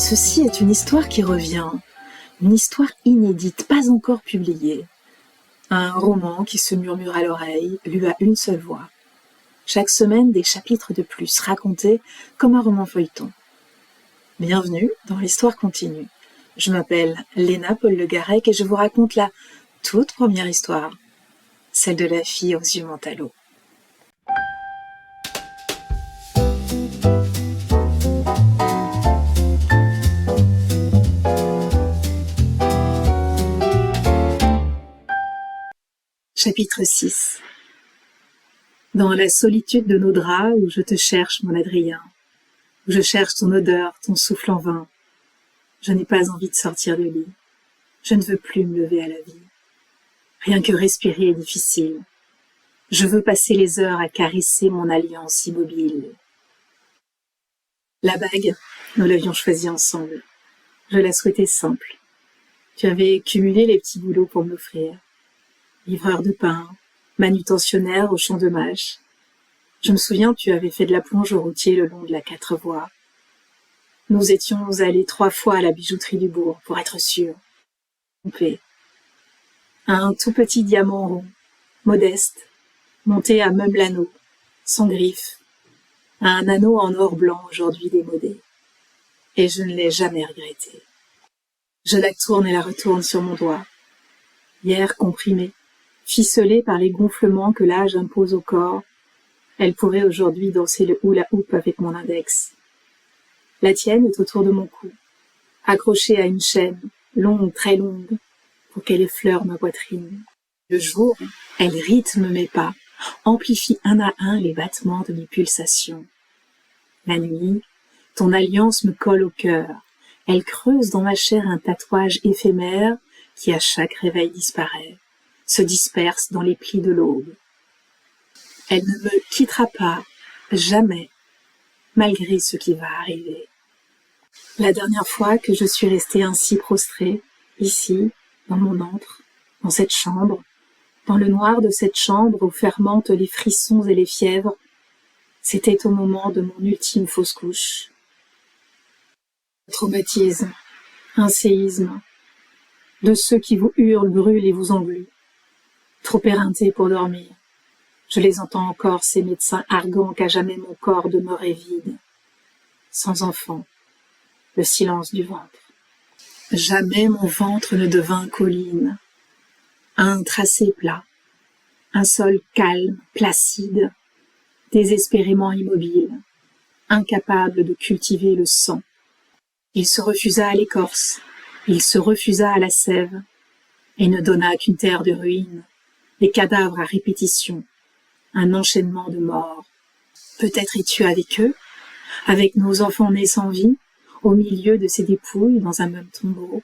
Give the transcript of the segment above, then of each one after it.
Ceci est une histoire qui revient, une histoire inédite, pas encore publiée. Un roman qui se murmure à l'oreille, lu à une seule voix. Chaque semaine, des chapitres de plus, racontés comme un roman feuilleton. Bienvenue dans l'Histoire continue. Je m'appelle Léna Paul Le Garec et je vous raconte la toute première histoire, celle de la fille aux yeux mentalo. Chapitre 6. Dans la solitude de nos draps où je te cherche, mon Adrien, où je cherche ton odeur, ton souffle en vain, je n'ai pas envie de sortir du lit. Je ne veux plus me lever à la vie. Rien que respirer est difficile. Je veux passer les heures à caresser mon alliance immobile. La bague, nous l'avions choisie ensemble. Je la souhaitais simple. Tu avais cumulé les petits boulots pour me l'offrir. Livreur de pain, manutentionnaire au champ de mâche. Je me souviens, tu avais fait de la plonge au routier le long de la 4 voies. Nous étions allés 3 fois à la bijouterie du bourg, pour être sûrs. Trompés. Un tout petit diamant rond, modeste, monté à meuble anneau, sans griffe. Un anneau en or blanc aujourd'hui démodé. Et je ne l'ai jamais regretté. Je la tourne et la retourne sur mon doigt. Hier comprimée, ficelée par les gonflements que l'âge impose au corps, elle pourrait aujourd'hui danser le hula-hoop avec mon index. La tienne est autour de mon cou, accrochée à une chaîne, longue, très longue, pour qu'elle effleure ma poitrine. Le jour, elle rythme mes pas, amplifie un à un les battements de mes pulsations. La nuit, ton alliance me colle au cœur, elle creuse dans ma chair un tatouage éphémère qui à chaque réveil disparaît, se disperse dans les plis de l'aube. Elle ne me quittera pas, jamais, malgré ce qui va arriver. La dernière fois que je suis restée ainsi prostrée, ici, dans mon antre, dans cette chambre, dans le noir de cette chambre où fermentent les frissons et les fièvres, c'était au moment de mon ultime fausse couche. Un traumatisme, un séisme, de ceux qui vous hurlent, brûlent et vous engluent. Trop éreintés pour dormir. Je les entends encore, ces médecins arguant qu'à jamais mon corps demeurait vide. Sans enfant, le silence du ventre. Jamais mon ventre ne devint colline. Un tracé plat, un sol calme, placide, désespérément immobile, incapable de cultiver le sang. Il se refusa à l'écorce, il se refusa à la sève, et ne donna qu'une terre de ruines, des cadavres à répétition, un enchaînement de morts. Peut-être es-tu avec eux, avec nos enfants nés sans vie, au milieu de ces dépouilles dans un même tombeau.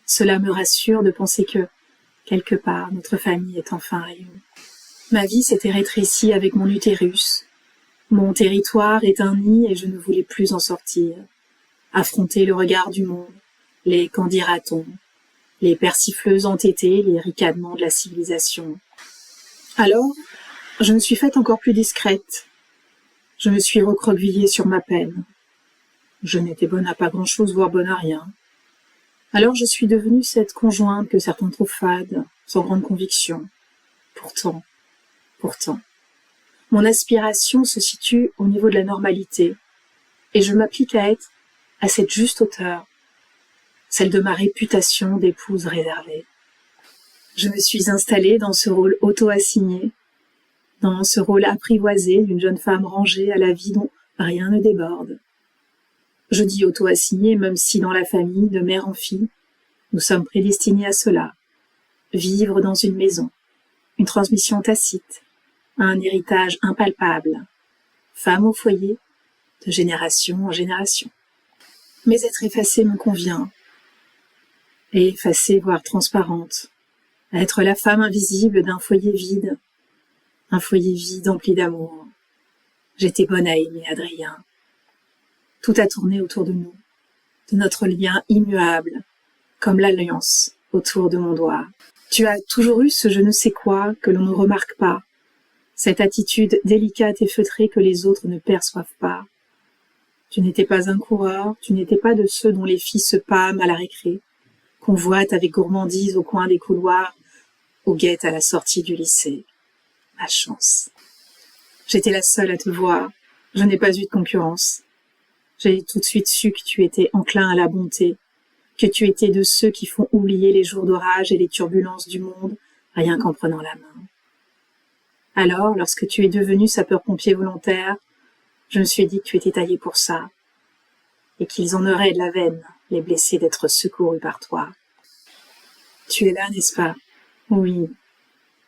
Cela me rassure de penser que, quelque part, notre famille est enfin réunie. Ma vie s'était rétrécie avec mon utérus. Mon territoire est un nid et je ne voulais plus en sortir. Affronter le regard du monde, les qu'en dira-t-on, les persifleuses entêtées, les ricanements de la civilisation. Alors, je me suis faite encore plus discrète. Je me suis recroquevillée sur ma peine. Je n'étais bonne à pas grand-chose, voire bonne à rien. Alors je suis devenue cette conjointe que certains trouvent fade, sans grande conviction. Pourtant, mon aspiration se situe au niveau de la normalité, et je m'applique à être à cette juste hauteur, celle de ma réputation d'épouse réservée. Je me suis installée dans ce rôle auto-assigné, dans ce rôle apprivoisé d'une jeune femme rangée à la vie dont rien ne déborde. Je dis auto-assigné, même si dans la famille, de mère en fille, nous sommes prédestinés à cela. Vivre dans une maison, une transmission tacite, un héritage impalpable, femme au foyer, de génération en génération. Mais être effacée me convient. Et effacée, voire transparente. Être la femme invisible d'un foyer vide. Un foyer vide empli d'amour. J'étais bonne à aimer, Adrien. Tout a tourné autour de nous, de notre lien immuable, comme l'alliance autour de mon doigt. Tu as toujours eu ce je ne sais quoi que l'on ne remarque pas, cette attitude délicate et feutrée que les autres ne perçoivent pas. Tu n'étais pas un coureur, tu n'étais pas de ceux dont les filles se pâment à la récré, convoitent avec gourmandise au coin des couloirs, ou guettent à la sortie du lycée. Ma chance. J'étais la seule à te voir. Je n'ai pas eu de concurrence. J'ai tout de suite su que tu étais enclin à la bonté, que tu étais de ceux qui font oublier les jours d'orage et les turbulences du monde, rien qu'en prenant la main. Alors, lorsque tu es devenu sapeur-pompier volontaire, je me suis dit que tu étais taillé pour ça, et qu'ils en auraient de la veine, les blessés d'être secourus par toi. Tu es là, n'est-ce pas? Oui.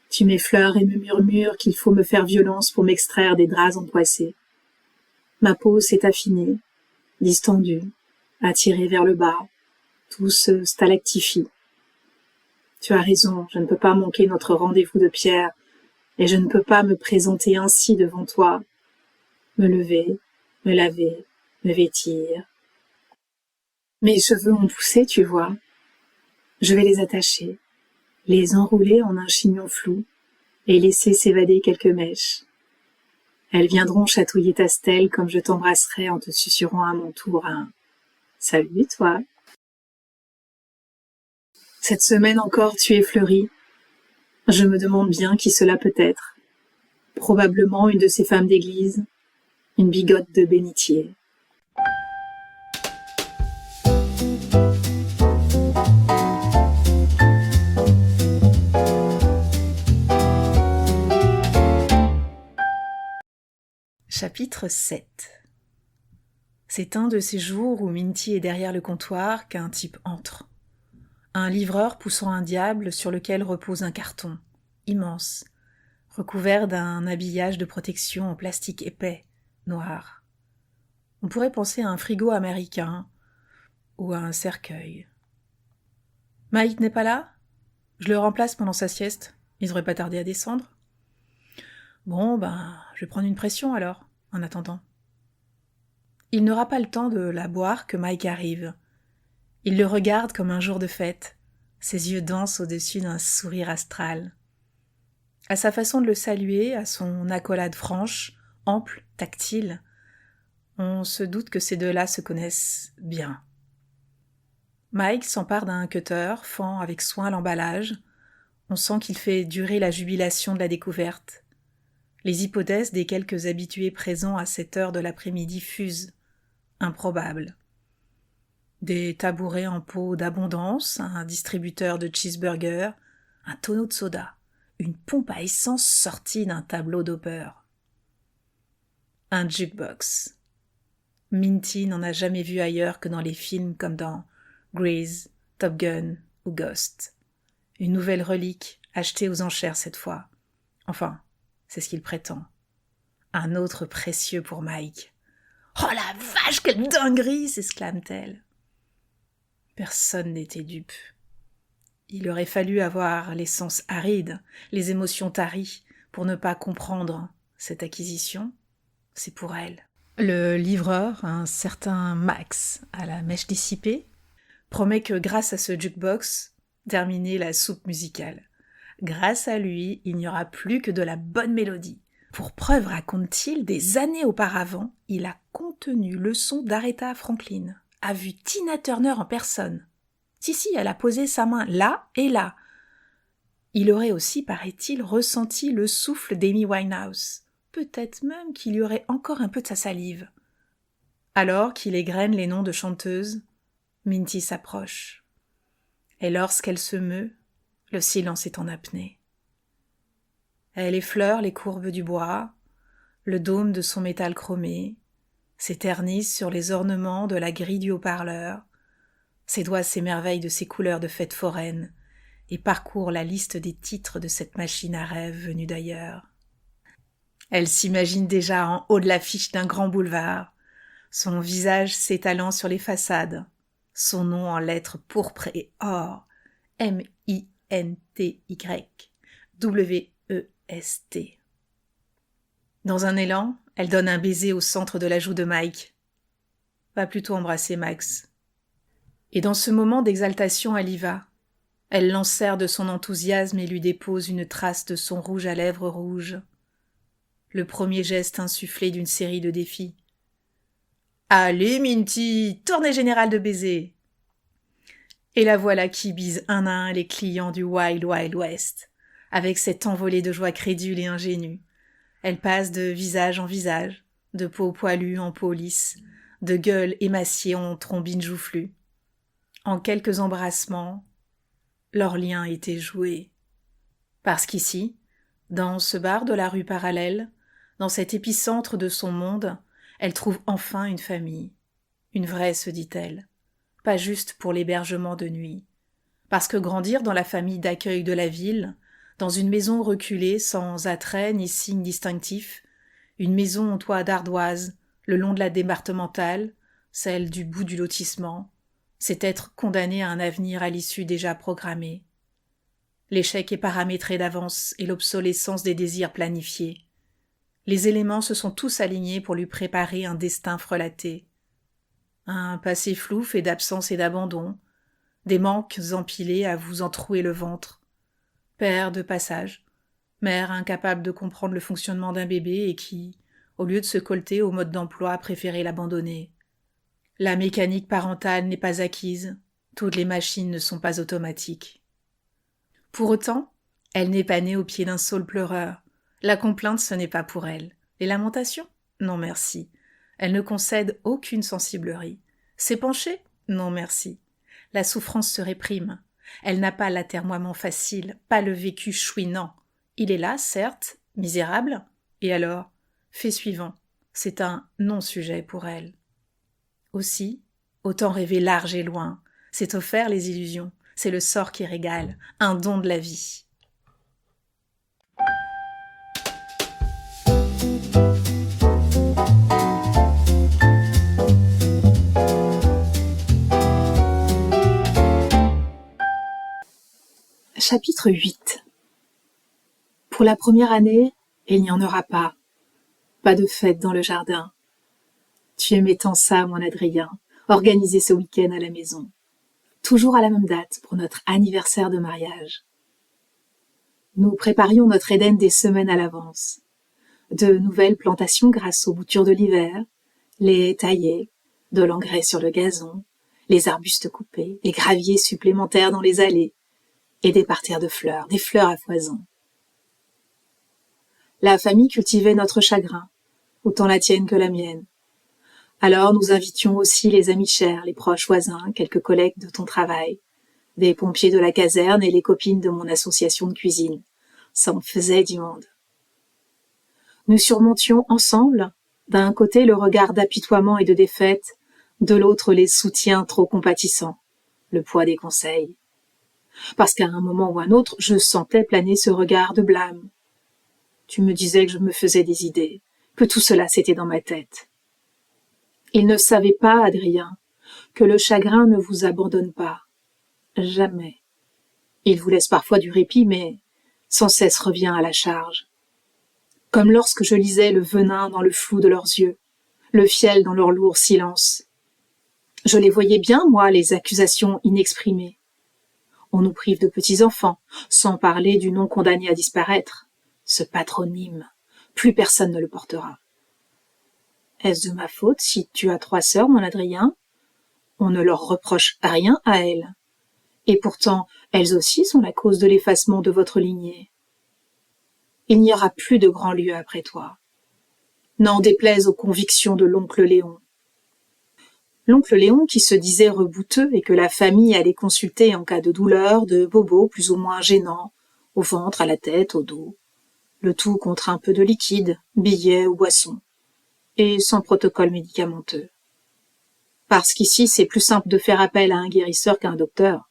Tu m'effleures et me murmures qu'il faut me faire violence pour m'extraire des draps empoissés. Ma peau s'est affinée, distendue, attirée vers le bas, tout se stalactifie. Tu as raison, je ne peux pas manquer notre rendez-vous de pierre, et je ne peux pas me présenter ainsi devant toi, me lever, me laver, me vêtir. Mes cheveux ont poussé, tu vois. Je vais les attacher, les enrouler en un chignon flou, et laisser s'évader quelques mèches. Elles viendront chatouiller ta stèle comme je t'embrasserai en te susurrant à mon tour un « Salut, toi !» Cette semaine encore, tu es fleurie. Je me demande bien qui cela peut être. Probablement une de ces femmes d'église, une bigote de bénitier. Chapitre 7. C'est un de ces jours où Minty est derrière le comptoir qu'un type entre. Un livreur poussant un diable sur lequel repose un carton, immense, recouvert d'un habillage de protection en plastique épais, noir. On pourrait penser à un frigo américain ou à un cercueil. Mike n'est pas là ? Je le remplace pendant sa sieste. Il devrait pas tarder à descendre. Bon, je vais prendre une pression alors, en attendant. Il n'aura pas le temps de la boire que Mike arrive. Il le regarde comme un jour de fête. Ses yeux dansent au-dessus d'un sourire astral. À sa façon de le saluer, à son accolade franche, ample, tactile, on se doute que ces deux-là se connaissent bien. Mike s'empare d'un cutter, fend avec soin l'emballage. On sent qu'il fait durer la jubilation de la découverte. Les hypothèses des quelques habitués présents à cette heure de l'après-midi fusent, improbables. Des tabourets en peau d'abondance, un distributeur de cheeseburgers, un tonneau de soda, une pompe à essence sortie d'un tableau d'Hopper. Un jukebox. Minty n'en a jamais vu ailleurs que dans les films comme dans Grease, Top Gun ou Ghost. Une nouvelle relique, achetée aux enchères cette fois. Enfin, c'est ce qu'il prétend. Un autre précieux pour Mike. « Oh la vache, quelle dinguerie !» s'exclame-t-elle. Personne n'était dupe. Il aurait fallu avoir les sens arides, les émotions taries, pour ne pas comprendre cette acquisition. C'est pour elle. Le livreur, un certain Max, à la mèche dissipée, promet que grâce à ce jukebox, terminer la soupe musicale. Grâce à lui, il n'y aura plus que de la bonne mélodie. Pour preuve, raconte-t-il, des années auparavant, il a contenu le son d'Aretha Franklin, a vu Tina Turner en personne. Si, elle a posé sa main là et là. Il aurait aussi, paraît-il, ressenti le souffle d'Amy Winehouse. Peut-être même qu'il y aurait encore un peu de sa salive. Alors qu'il égrène les noms de chanteuses, Minty s'approche. Et lorsqu'elle se meut, le silence est en apnée. Elle effleure les courbes du bois, le dôme de son métal chromé, s'éternise sur les ornements de la grille du haut-parleur, ses doigts s'émerveillent de ces couleurs de fête foraine et parcourent la liste des titres de cette machine à rêve venue d'ailleurs. Elle s'imagine déjà en haut de l'affiche d'un grand boulevard, son visage s'étalant sur les façades, son nom en lettres pourpres et or, M-I-N-T-Y-W-E-S-T. Dans un élan, elle donne un baiser au centre de la joue de Mike. Va plutôt embrasser Max. Et dans ce moment d'exaltation, elle y va. Elle l'enserre de son enthousiasme et lui dépose une trace de son rouge à lèvres rouge. Le premier geste insufflé d'une série de défis. Allez, Minty, tournée générale de baisers. Et la voilà qui bise un à un les clients du Wild Wild West, avec cette envolée de joie crédule et ingénue. Elle passe de visage en visage, de peau poilue en peau lisse, de gueule émaciée en trombine joufflue. En quelques embrassements, leur lien était joué. Parce qu'ici, dans ce bar de la rue parallèle, dans cet épicentre de son monde, elle trouve enfin une famille. Une vraie, se dit-elle. Pas juste pour l'hébergement de nuit. Parce que grandir dans la famille d'accueil de la ville, dans une maison reculée sans attrait ni signe distinctif, une maison en toit d'ardoise, le long de la départementale, celle du bout du lotissement, c'est être condamné à un avenir à l'issue déjà programmée. L'échec est paramétré d'avance et l'obsolescence des désirs planifiés. Les éléments se sont tous alignés pour lui préparer un destin frelaté. Un passé flou fait d'absence et d'abandon, des manques empilés à vous entrouer le ventre. Père de passage, mère incapable de comprendre le fonctionnement d'un bébé et qui, au lieu de se colter au mode d'emploi, a préféré l'abandonner. La mécanique parentale n'est pas acquise, toutes les machines ne sont pas automatiques. Pour autant, elle n'est pas née au pied d'un saule pleureur. La complainte, ce n'est pas pour elle. Les lamentations ? Non merci. Elle ne concède aucune sensiblerie. S'épancher ? Non merci. La souffrance se réprime. Elle n'a pas l'atermoiement facile, pas le vécu chouinant. Il est là, certes, misérable. Et alors ? Fait suivant. C'est un non-sujet pour elle. Aussi, autant rêver large et loin. C'est offert les illusions. C'est le sort qui régale, un don de la vie. Chapitre 8. Pour la première année, il n'y en aura pas. Pas de fête dans le jardin. Tu aimais tant ça, mon Adrien, organiser ce week-end à la maison. Toujours à la même date pour notre anniversaire de mariage. Nous préparions notre Éden des semaines à l'avance. De nouvelles plantations grâce aux boutures de l'hiver, les haies taillées, de l'engrais sur le gazon, les arbustes coupés, les graviers supplémentaires dans les allées, et des parterres de fleurs, des fleurs à foison. La famille cultivait notre chagrin, autant la tienne que la mienne. Alors nous invitions aussi les amis chers, les proches voisins, quelques collègues de ton travail, des pompiers de la caserne et les copines de mon association de cuisine. Ça en faisait du monde. Nous surmontions ensemble, d'un côté le regard d'apitoiement et de défaite, de l'autre les soutiens trop compatissants, le poids des conseils. Parce qu'à un moment ou un autre, je sentais planer ce regard de blâme. Tu me disais que je me faisais des idées, que tout cela c'était dans ma tête. Il ne savait pas, Adrien, que le chagrin ne vous abandonne pas. Jamais. Il vous laisse parfois du répit, mais sans cesse revient à la charge. Comme lorsque je lisais le venin dans le flou de leurs yeux, le fiel dans leur lourd silence. Je les voyais bien, moi, les accusations inexprimées. On nous prive de petits-enfants, sans parler du nom condamné à disparaître. Ce patronyme, plus personne ne le portera. Est-ce de ma faute si tu as 3 sœurs, mon Adrien ? On ne leur reproche rien à elles. Et pourtant, elles aussi sont la cause de l'effacement de votre lignée. Il n'y aura plus de grand lieu après toi. N'en déplaise aux convictions de l'oncle Léon. L'oncle Léon qui se disait rebouteux et que la famille allait consulter en cas de douleur, de bobos plus ou moins gênants, au ventre, à la tête, au dos. Le tout contre un peu de liquide, billets ou boissons. Et sans protocole médicamenteux. Parce qu'ici, c'est plus simple de faire appel à un guérisseur qu'à un docteur.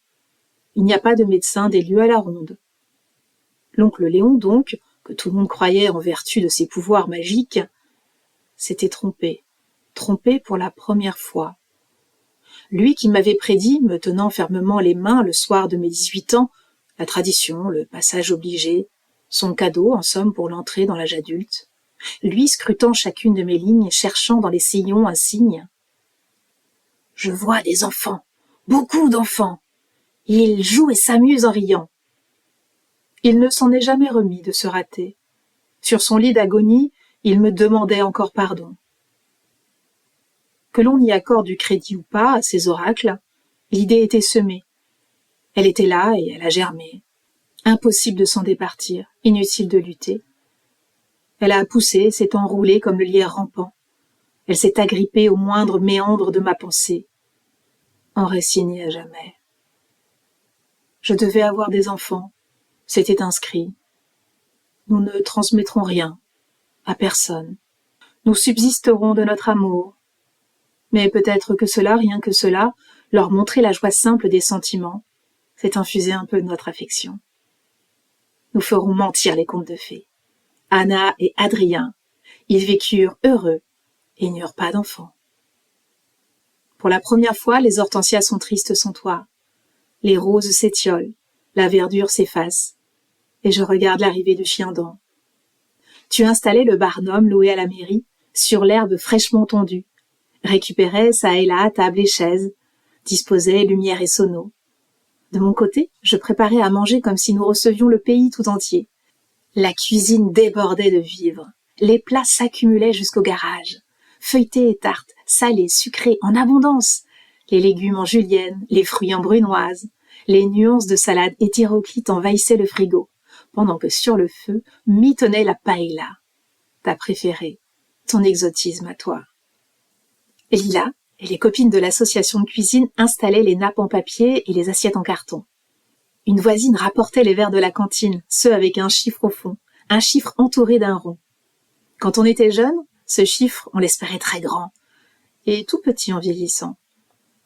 Il n'y a pas de médecin des lieux à la ronde. L'oncle Léon, donc, que tout le monde croyait en vertu de ses pouvoirs magiques, s'était trompé pour la première fois. Lui qui m'avait prédit, me tenant fermement les mains le soir de mes 18 ans, la tradition, le passage obligé, son cadeau, en somme, pour l'entrée dans l'âge adulte, lui scrutant chacune de mes lignes, cherchant dans les sillons un signe. « Je vois des enfants, beaucoup d'enfants. Ils jouent et s'amusent en riant. » Il ne s'en est jamais remis de ce raté. Sur son lit d'agonie, il me demandait encore pardon. Que l'on y accorde du crédit ou pas à ces oracles, l'idée était semée. Elle était là et elle a germé. Impossible de s'en départir, inutile de lutter. Elle a poussé, s'est enroulée comme le lierre rampant. Elle s'est agrippée au moindre méandre de ma pensée, enracinée à jamais. Je devais avoir des enfants, c'était inscrit. Nous ne transmettrons rien, à personne. Nous subsisterons de notre amour. Mais peut-être que cela, rien que cela, leur montrer la joie simple des sentiments, c'est infuser un peu de notre affection. Nous ferons mentir les contes de fées. Anna et Adrien, ils vécurent heureux et n'eurent pas d'enfants. Pour la première fois, les hortensias sont tristes sans toi. Les roses s'étiolent, la verdure s'efface, et je regarde l'arrivée du chien-dent. Tu installais le barnum loué à la mairie sur l'herbe fraîchement tondue, récupérais çà et là table et chaises, disposais lumière et sono. De mon côté, je préparais à manger comme si nous recevions le pays tout entier. La cuisine débordait de vivres. Les plats s'accumulaient jusqu'au garage. Feuilletés et tartes, salés, sucrés, en abondance. Les légumes en julienne, les fruits en brunoise. Les nuances de salade hétéroclites envahissaient le frigo, pendant que sur le feu mitonnait la paella. Ta préférée, ton exotisme à toi. Lila et les copines de l'association de cuisine installaient les nappes en papier et les assiettes en carton. Une voisine rapportait les verres de la cantine, ceux avec un chiffre au fond, un chiffre entouré d'un rond. Quand on était jeune, ce chiffre, on l'espérait très grand, et tout petit en vieillissant.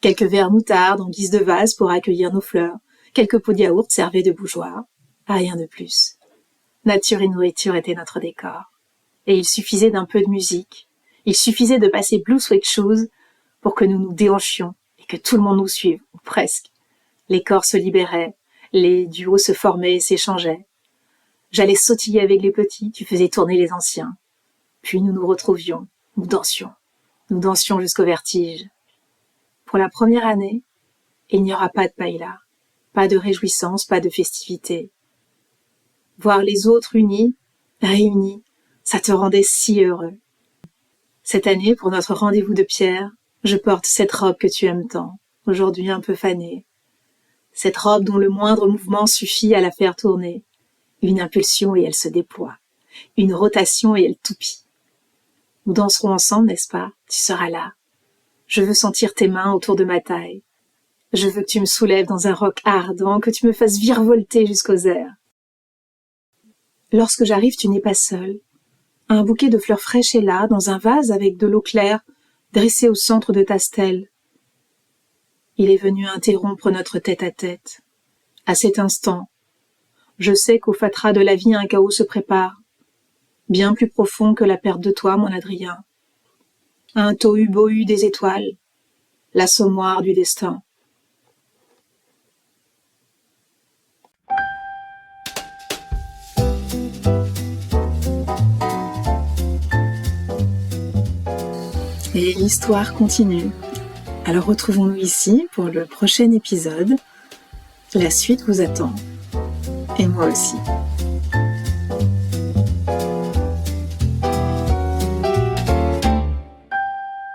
Quelques verres moutarde en guise de vase pour accueillir nos fleurs, quelques pots de yaourt servaient de bougeoir, rien de plus. Nature et nourriture étaient notre décor. Et il suffisait d'un peu de musique, il suffisait de passer Blue Suede Shoes pour que nous nous déhanchions et que tout le monde nous suive, ou presque. Les corps se libéraient, les duos se formaient et s'échangeaient. J'allais sautiller avec les petits, tu faisais tourner les anciens. Puis nous nous retrouvions, nous dansions jusqu'au vertige. Pour la première année, il n'y aura pas de paella, pas de réjouissance, pas de festivité. Voir les autres unis, réunis, ça te rendait si heureux. Cette année, pour notre rendez-vous de pierre, je porte cette robe que tu aimes tant, aujourd'hui un peu fanée. Cette robe dont le moindre mouvement suffit à la faire tourner. Une impulsion et elle se déploie. Une rotation et elle toupie. Nous danserons ensemble, n'est-ce pas? Tu seras là. Je veux sentir tes mains autour de ma taille. Je veux que tu me soulèves dans un roc ardent, que tu me fasses virevolter jusqu'aux airs. Lorsque j'arrive, tu n'es pas seule. Un bouquet de fleurs fraîches est là, dans un vase avec de l'eau claire, dressée au centre de ta stèle. Il est venu interrompre notre tête-à-tête. À cet instant, je sais qu'au fatras de la vie, un chaos se prépare, bien plus profond que la perte de toi, mon Adrien. Un tohu-bohu des étoiles, l'assommoir du destin. Et l'histoire continue. Alors retrouvons-nous ici pour le prochain épisode. La suite vous attend. Et moi aussi.